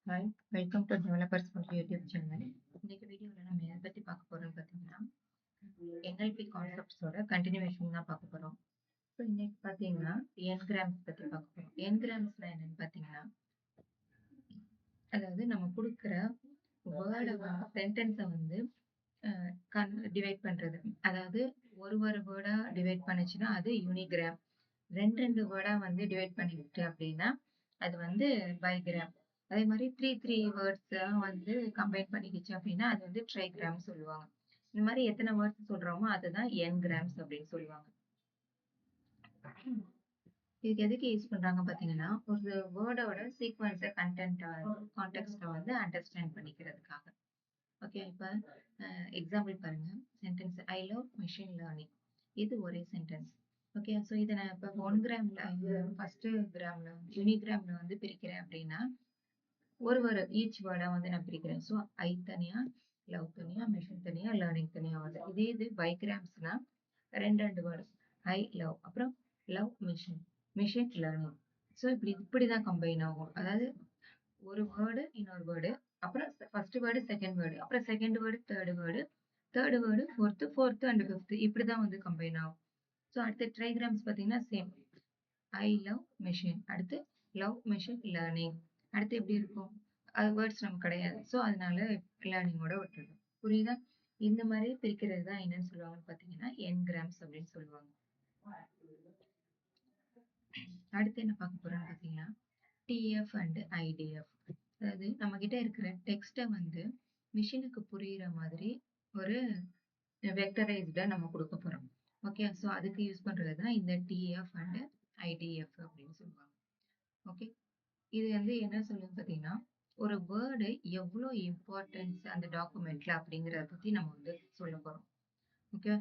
Hi, welcome to developers for YouTube channel. இன்னைக்கு வீடியோவில் நம்ம எதை பற்றி பார்க்க போகிறோம்னு பார்த்தீங்கன்னா NLP கான்செப்ட்ஸோட கண்டினியூவேஷன் தான் பார்க்க போகிறோம். ஸோ இன்னைக்கு பார்த்தீங்கன்னா என்கிராம்ஸ் பற்றி பார்க்க போகிறோம். என்கிராம்ஸ்னால் என்னென்னு பார்த்தீங்கன்னா, அதாவது நம்ம கொடுக்குற வேர்டை சென்டென்ஸை வந்து டிவைட் பண்ணுறது. அதாவது ஒரு வேர்டாக டிவைட் பண்ணுச்சுன்னா அது யூனிகிராம். ரெண்டு வேர்டாக வந்து டிவைட் பண்ணிக்கிட்டு அப்படின்னா அது வந்து பைகிராம். அதே மாதிரி த்ரீ வேர்ட்ஸ் வந்து கம்பைன் பண்ணிக்கிச்சு அப்படின்னா அது வந்து ட்ரைகிராம் சொல்லுவாங்க. இந்த மாதிரி எத்தனை வேர்ட்ஸ் சொல்றோமோ அதுதான் என்கிராம்ஸ் அப்படின்னு சொல்லுவாங்க. இதுக்கு எதுக்கு யூஸ் பண்றாங்க பாத்தீங்கன்னா, ஒரு வேர்டோட சீக்வன்ஸை கான்டெக்ஸ்ட வந்து அண்டர்ஸ்டாண்ட் பண்ணிக்கிறதுக்காக. ஓகே, இப்ப எக்ஸாம்பிள் பாருங்க. Sentence I love machine learning. இது ஒரே சென்டென்ஸ். ஓகே, ஸோ இதை நான் இப்போ 1 கிராம்ல ஃபர்ஸ்ட் கிராம்ல யூனிகிராம்ல வந்து பிரிக்கிறேன் அப்படின்னா ஒரு ஈச் வேர்டா வந்து நான் பிரிக்கிறேன். ஸோ ஐ தனியா, லவ் தனியா, மிஷின் தனியா, லேர்னிங் தனியா வருது. இதே இது பைகிராம்ஸ்னா ரெண்டு வேர்டு ஐ லவ், அப்புறம் love machine, machine learning. So இப்படிதான் கம்பைன் ஆகும். அதாவது ஒரு வேர்டு இன்னொரு வேர்டு, அப்புறம் ஃபர்ஸ்ட் வேர்டு செகண்ட் வேர்டு, அப்புறம் second word third word fourth and fifth, இப்படிதான் வந்து கம்பைன் ஆகும். ஸோ அடுத்து ட்ரைகிராம்ஸ் பார்த்தீங்கன்னா சேம். ஐ லவ் மெஷின், அடுத்து லவ் மெஷின் லேர்னிங், அடுத்து எப்படி இருக்கும்? அது வேர்ட்ஸ் நமக்கு கிடையாது. ஸோ அதனால லேர்னிங்கோட விட்டுருணும். புரியுதா? இந்த மாதிரி பிரிக்கிறது தான் என்னன்னு சொல்லுவாங்கன்னு பார்த்தீங்கன்னா என்கிராம்ஸ் அப்படின்னு சொல்லுவாங்க. அடுத்து என்ன பார்க்க போறோம்னு பார்த்தீங்கன்னா டிஎஃப் அண்ட் ஐடிஎஃப். அதாவது நம்ம கிட்ட இருக்கிற டெக்ஸ்ட்டை வந்து மிஷினுக்கு புரியுற மாதிரி ஒரு வெக்டரைஸ்டா நம்ம கொடுக்க போறோம். ஓகே, ஸோ அதுக்கு யூஸ் பண்றது தான் இந்த டிஎஃப் அண்ட் ஐடிஎஃப் அப்படின்னு சொல்லுவாங்க. ஓகே, இது வந்து என்ன சொல்லுது பார்த்தீங்கன்னா, ஒரு வேர்டு எவ்வளோ இம்பார்ட்டன்ஸ் அந்த டாக்குமெண்ட்ல அப்படிங்கிறத பத்தி நம்ம வந்து சொல்ல போறோம். ஓகே,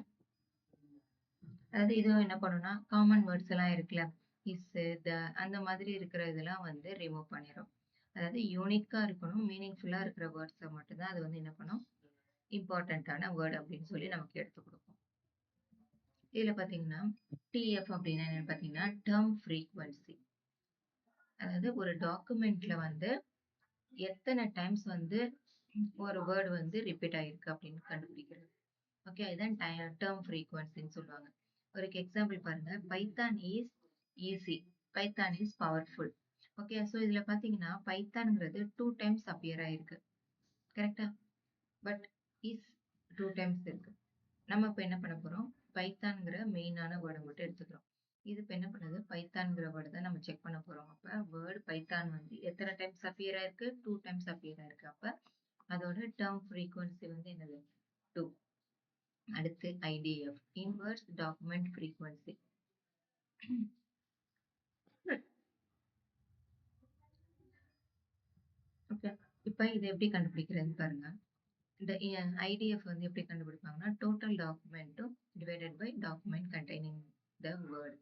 அதாவது இதுவும் என்ன பண்ணணும்னா காமன் வேர்ட்ஸ் எல்லாம் இருக்குல்ல, இஸ், த, அந்த மாதிரி இருக்கிற இதெல்லாம் வந்து ரிமூவ் பண்ணிடும். அதாவது யூனிக்கா இருக்கணும், மீனிங்ஃபுல்லா இருக்கிற வேர்ட்ஸை மட்டும்தான் அது வந்து என்ன பண்ணும், இம்பார்ட்டன்டான வேர்டு அப்படின்னு சொல்லி நமக்கு எடுத்து கொடுக்கும். இதுல பாத்தீங்கன்னா டிஎஃப் அப்படின்னா என்னன்னு பாத்தீங்கன்னா டேர்ம் ஃப்ரீக்வன்சி. அதாவது ஒரு டாக்குமெண்ட்ல வந்து எத்தனை டைம்ஸ் வந்து ஒரு வேர்டு வந்து ரிப்பீட் ஆயிருக்கு அப்படின்னு கண்டுபிடிக்கிறது. ஓகே, இதுதான் டேர்ம் ஃப்ரீக்வன்சின்னு சொல்லுவாங்க. ஒரு எக்ஸாம்பிள் பாருங்க. Python is easy, Python is powerful. Okay, so இதுல பாத்தீங்கன்னா பைத்தான்ங்கிறது 2 டைம்ஸ் அப்பியர் ஆயிருக்கு. கரெக்டா? பட் இஸ் 2 டைம்ஸ் இருக்கு. நம்ம இப்ப என்ன பண்ண போறோம், பைத்தான்ங்கிற மெயினான வேர்டை மட்டும் எடுத்துக்கிறோம். இது இப்ப என்ன பண்ணுது, பைத்தான்ங்கிற வேர்டு தான் நம்ம செக் பண்ண போறோம். அப்ப வேர்டு பைத்தான் வந்து எத்தனை டைம்ஸ் அப்பியர் ஆயிருக்கு, 2 டைம்ஸ் அப்பியர் ஆயிருக்கு. அப்ப அதோட டேர்ம் ஃப்ரீக்வன்சி வந்து என்னது, 2. அடுத்து IDF, inverse document frequency. Okay, இப்ப இதை எப்படி கண்டுபிடிக்கிறதுன்னு பாருங்க. இந்த ஐடிஎஃப் வந்து எப்படி கண்டுபிடிப்பாங்கன்னா டோட்டல் டாக்குமெண்ட்டும் divided by document containing the word.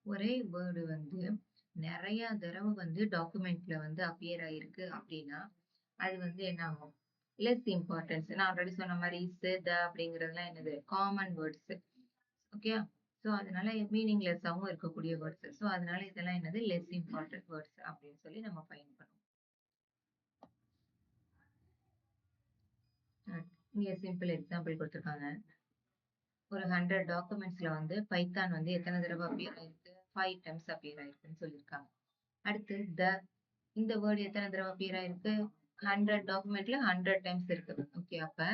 ஒரே வேர்டு வந்து நிறைய தடவை வந்து டாக்குமெண்ட்ல வந்து அப்பியர் ஆயிருக்கு அப்படின்னா அது வந்து என்ன ஆகும், லெஸ் இம்பார்ட்டன்ஸ். நான் ஆல்ரெடி சொன்ன மாதிரி இஸ், த அப்படிங்கிறதுலாம் என்னது, காமன் வேர்ட்ஸ். ஓகே, ஸோ அதனால மீனிங்லெஸ்ஸாகவும் இருக்கக்கூடிய வேர்ட்ஸ். ஸோ அதனால இதெல்லாம் என்னது, லெஸ் இம்பார்ட்டன்ட் வேர்ட்ஸ் அப்படின்னு சொல்லி நம்ம ஃபைண்ட் பண்ணுவோம். இங்க சிம்பிள் எக்ஸாம்பிள் கொடுத்துருக்காங்க. ஒரு 100 டாக்குமெண்ட்ஸ்ல வந்து பைத்தான் வந்து எத்தனை தடவை அப்பியர் ஆயிருக்கு, 5 டைம்ஸ் அப்பியர் ஆயிருக்குன்னு சொல்லியிருக்காங்க. அடுத்து த, இந்த வேர்டு எத்தனை தடவை அப்பியர் ஆயிருக்கு, 100 டாக்குமெண்ட்ல 100 டைம்ஸ் இருக்கு. ஓகே, அப்ப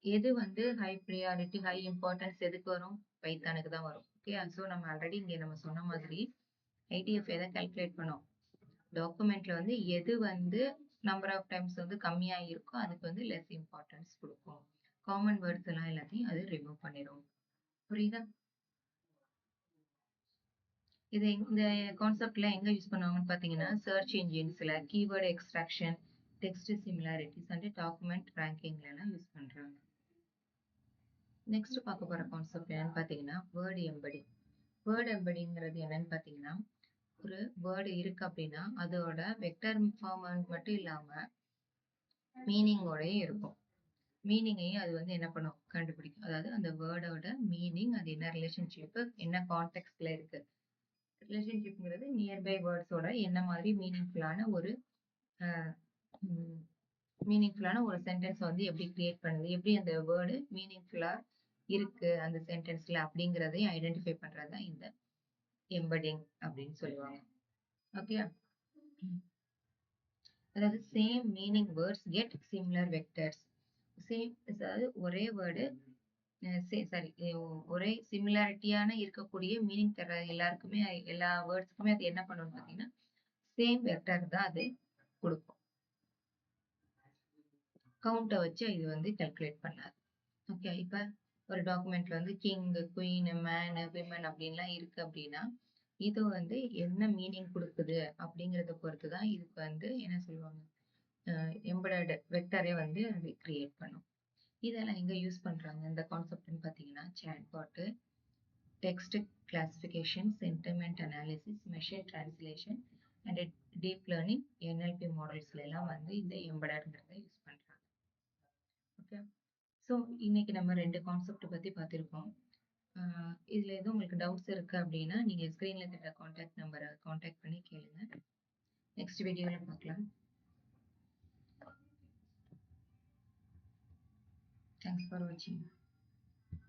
எது வந்து ஹை ப்ரியாரிட்டி, ஹை இம்பார்ட்டன்ஸ் எதுக்கு வரும், பைத்தானுக்கு தான் வரும். ஓகே, ஸோ நம்ம ஆல்ரெடி இங்க நம்ம சொன்ன மாதிரி ஐடிஎஃப் எதை கால்குலேட் பண்ணோம், டாக்குமெண்ட்ல வந்து எது வந்து நம்பர் ஆஃப் டைம்ஸ் வந்து கம்மியா இருக்கோ அதுக்கு வந்து லெஸ் இம்பார்ட்டன்ஸ் கொடுக்கும். காமன் வேர்ட்ஸ் எல்லாம் எல்லாத்தையும் அது ரிமூவ் பண்ணிடும். புரியுதா? இது இந்த கான்செப்ட்ல எங்க யூஸ் பண்ணுவாங்கன்னு பாத்தீங்கன்னா சர்ச் இன்ஜின்ஸ்ல, keyword extraction, text similarities and document ரேங்கிங்ல எல்லாம் யூஸ் பண்றாங்க. நெக்ஸ்ட் பார்க்க போற கான்செப்ட் என்னன்னு பாத்தீங்கன்னா வேர்டு எம்பெடிங். வேர்டு எம்பெடிங்கிறது என்னன்னு பாத்தீங்கன்னா, ஒரு வேர்டு இருக்கு அப்படின்னா அதோட வெக்டர் ஃபார்ம் மட்டும் இல்லாம மீனிங்கோடயும் இருக்கும். மீனிங்கையும் அது வந்து என்ன பண்ணும், கண்டுபிடிக்கும். அதாவது அந்த வேர்டோட மீனிங், அது என்ன ரிலேஷன்ஷிப், என்ன கான்டெக்ட்ல இருக்கு. ரிலேஷன்ஷிப்ங்கிறது நியர்பை வேர்ட்ஸோட என்ன மாதிரி மீனிங்ஃபுல்லான ஒரு மீனிங்ஃபுல்லான ஒரு சென்டென்ஸ் வந்து எப்படி கிரியேட் பண்ணுது, எப்படி அந்த வேர்டு மீனிங்ஃபுல்லா இருக்கு அந்த சென்டென்ஸ்ல அப்படிங்கிறதையும் ஐடென்டிஃபை பண்றது தான் இந்த எம்பெடிங் அப்படின்னு சொல்லுவாங்க. ஓகே. அதாவது same meaning words get similar vectors. Same அதாவது ஒரே வேர்டு சாரி ஒரே சிமிலாரிட்டியான இருக்கக்கூடிய மீனிங் தர எல்லாருக்குமே எல்லா வேர்ட்ஸ்க்குமே அது என்ன பண்ணணும் பார்த்தீங்கன்னா சேம் வெக்டர் தான் அது கொடுக்கும். கவுண்ட்டை வச்சு இது வந்து கால்குலேட் பண்ணாது. ஓகே. இப்ப ஒரு டாக்குமெண்ட்ல வந்து கிங், குயின், மேன், விமன் அப்படின்லாம் இருக்கு அப்படின்னா இது வந்து என்ன மீனிங் கொடுக்குது அப்படிங்கறத பொறுத்து தான் இதுக்கு வந்து என்ன சொல்லுவாங்க எம்பெடட் வெக்டரே வந்து அது கிரியேட் பண்ணும். இதெல்லாம் எங்க யூஸ் பண்றாங்க இந்த கான்செப்ட்னு பார்த்தீங்கன்னா chatbot, text classification, sentiment analysis, machine translation and deep learning NLP மாடல்ஸ்ல எல்லாம் வந்து இந்த எம்பெடட்ங்கிறத யூஸ் பண்றாங்க. ஓகே. ஸோ இன்னைக்கு நம்ம 2 கான்செப்ட் பத்தி பார்த்திருக்கோம். இதுல எதுவும் உங்களுக்கு டவுட்ஸ் இருக்கு அப்படின்னா நீங்க ஸ்கிரீன்ல இருக்கிற கான்டாக்ட் நம்பரை கான்டாக்ட் பண்ணி கேளுங்க. நெக்ஸ்ட் வீடியோல பார்க்கலாம். தேங்க்ஸ் ஃபார் வாட்சிங்.